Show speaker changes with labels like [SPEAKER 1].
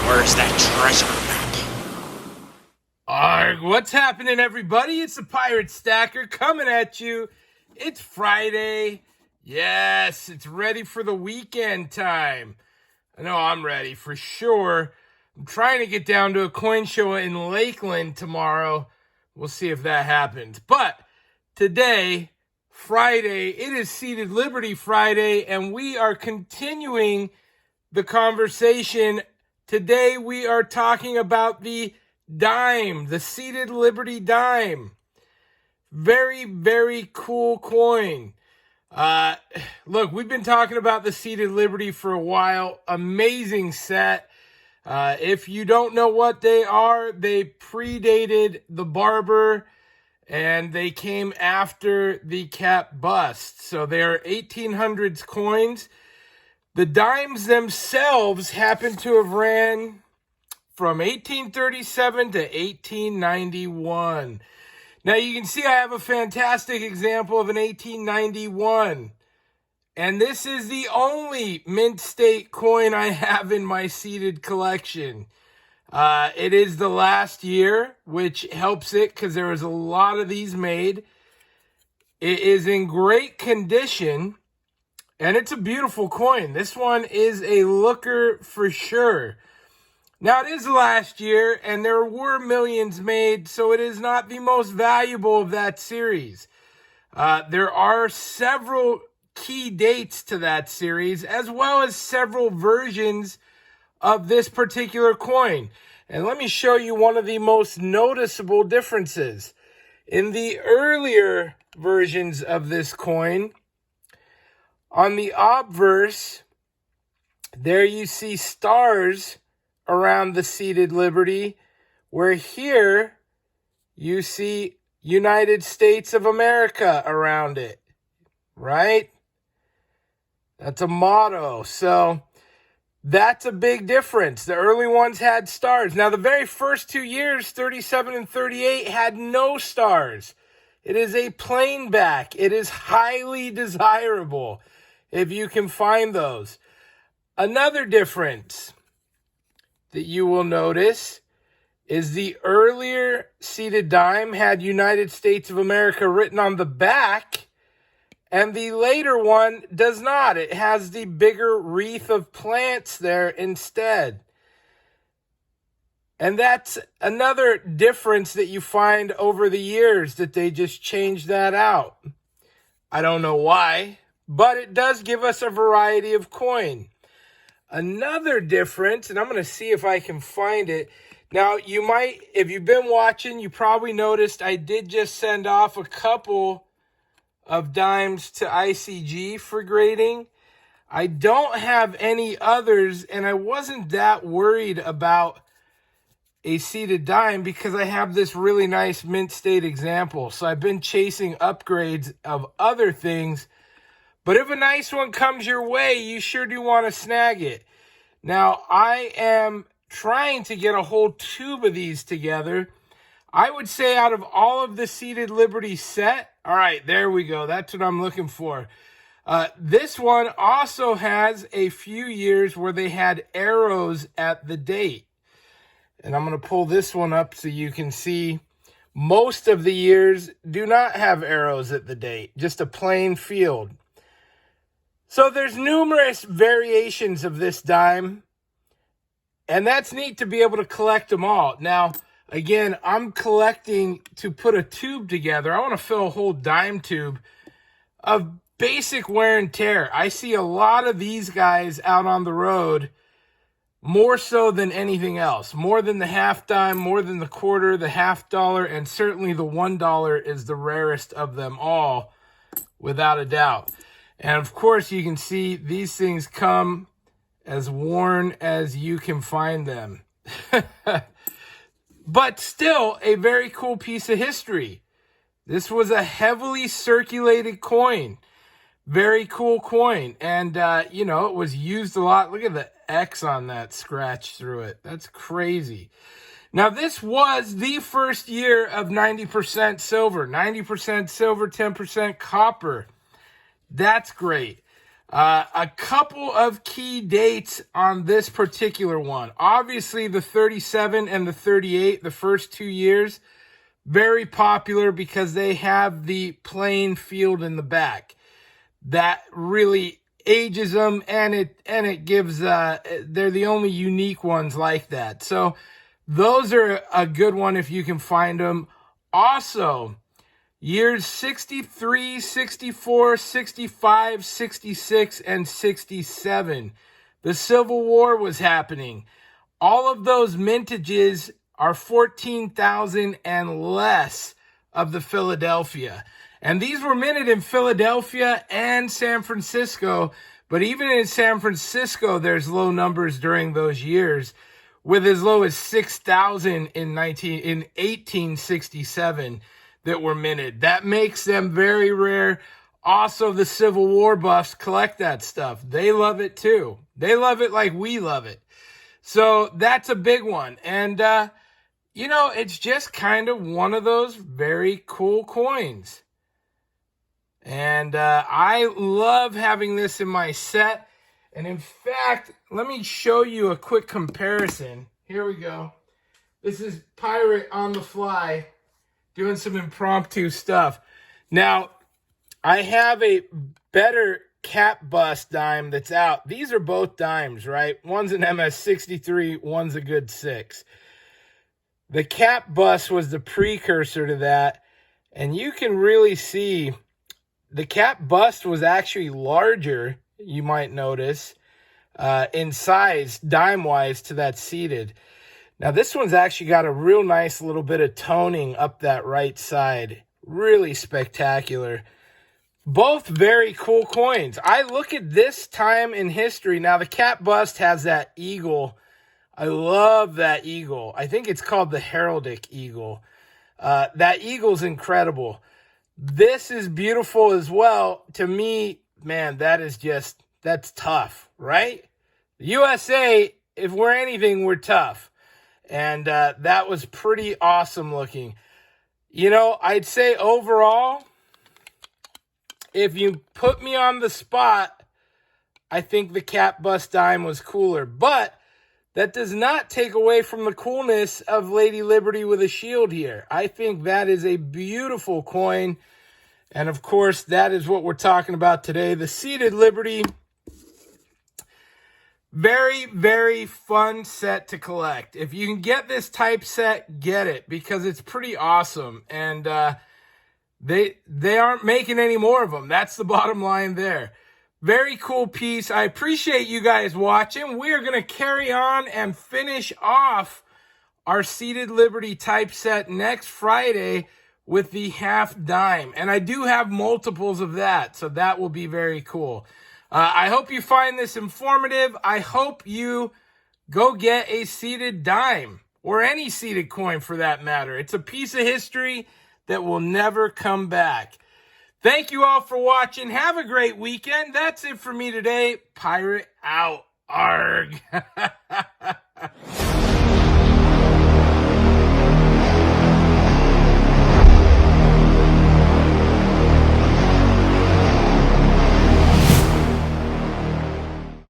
[SPEAKER 1] Where's that treasure map?
[SPEAKER 2] Arg, what's happening, everybody? It's the Pirate Stacker coming at you. It's Friday. Yes, it's ready for the weekend time. I know I'm ready for sure. I'm trying to get down to a coin show in Lakeland tomorrow. We'll see if that happens. But today, Friday, it is Seated Liberty Friday, and we are continuing the conversation. Today, we are talking about the dime, the Seated Liberty dime. Very, very cool coin. Look, we've been talking about the Seated Liberty for a while. Amazing set. If you don't know what they are, they predated the barber and they came after the cap bust. So they're 1800s coins. The dimes themselves happen to have ran from 1837 to 1891. Now you can see I have a fantastic example of an 1891. And this is the only mint state coin I have in my seated collection. It is the last year, which helps it because there was a lot of these made. It is in great condition, and it's a beautiful coin. This one is a looker for sure. Now, it is last year, and there were millions made, so it is not the most valuable of that series. There are several key dates to that series, as well as several versions of this particular coin. And let me show you one of the most noticeable differences. In the earlier versions of this coin, on the obverse, there you see stars around the Seated Liberty, where here you see United States of America around it, right? That's a motto. So that's a big difference. The early ones had stars. Now, the very first 2 years, 37 and 38, had no stars. It is a plain back. It is highly desirable if you can find those. Another difference that you will notice is the earlier seated dime had United States of America written on the back, and the later one does not. It has the bigger wreath of plants there instead. And that's another difference that you find over the years, that they just changed that out. I don't know why, but it does give us a variety of coin. Another difference, and I'm going to see if I can find it. Now, you might, if you've been watching, you probably noticed I did just send off a couple of dimes to ICG for grading. I don't have any others, and I wasn't that worried about a seated dime because I have this really nice mint state example. So I've been chasing upgrades of other things. But if a nice one comes your way, you sure do want to snag it. Now, I am trying to get a whole tube of these together. I would say out of all of the Seated Liberty set, all right, there we go. That's what I'm looking for. This one also has a few years where they had arrows at the date. And I'm going to pull this one up so you can see most of the years do not have arrows at the date, just a plain field. So there's numerous variations of this dime, and that's neat to be able to collect them all. Now, again, I'm collecting to put a tube together. I want to fill a whole dime tube of basic wear and tear. I see a lot of these guys out on the road, more so than anything else. More than the half dime, more than the quarter, the $50, and certainly the $1 is the rarest of them all, without a doubt. And of course, you can see these things come as worn as you can find them. But still, a very cool piece of history. This was a heavily circulated coin. Very cool coin. And, you know, it was used a lot. Look at the X on that scratch through it. That's crazy. Now, this was the first year of 90% silver. 90% silver, 10% copper. That's great. A couple of key dates on this particular one. Obviously, the 37 and the 38, the first 2 years, very popular because they have the playing field in the back. That really ages them, and it gives, they're the only unique ones like that. So those are a good one if you can find them. Also, years 63, 64, 65, 66, and 67. The Civil War was happening. All of those mintages are 14,000 and less of the Philadelphia. And these were minted in Philadelphia and San Francisco. But even in San Francisco, there's low numbers during those years, with as low as 6,000 in 1867 that were minted. That makes them very rare. Also, the Civil War buffs collect that stuff. They love it too. They love it like we love it. So that's a big one. And, it's just kind of one of those very cool coins. And I love having this in my set. And in fact, let me show you a quick comparison. Here we go. This is Pirate on the fly, doing some impromptu stuff. Now, I have a better cap bust dime that's out. These are both dimes, right? One's an MS63, one's a good 6. The cap bust was the precursor to that, and you can really see the cap bust was actually larger, you might notice, in size, dime-wise, to that seated. Now, this one's actually got a real nice little bit of toning up that right side. Really spectacular. Both very cool coins. I look at this time in history. Now, the cap bust has that eagle. I love that eagle. I think it's called the heraldic eagle. That eagle's incredible. This is beautiful as well. To me, man, that's tough, right? The USA, if we're anything, we're tough. And that was pretty awesome looking. I'd say overall, if you put me on the spot, I think the cap bust dime was cooler. But that does not take away from the coolness of Lady Liberty with a shield here. I think that is a beautiful coin. And of course, that is what we're talking about today. The seated Liberty. Very, very fun set to collect. If you can get this type set, get it, because it's pretty awesome. And they aren't making any more of them. That's the bottom line there. Very cool piece. I appreciate you guys watching. We are going to carry on and finish off our seated Liberty type set next Friday with the half dime. And I do have multiples of that, so that will be very cool. I hope you find this informative. I hope you go get a seated dime, or any seated coin for that matter. It's a piece of history that will never come back. Thank you all for watching. Have a great weekend. That's it for me today. Pirate out. Arg.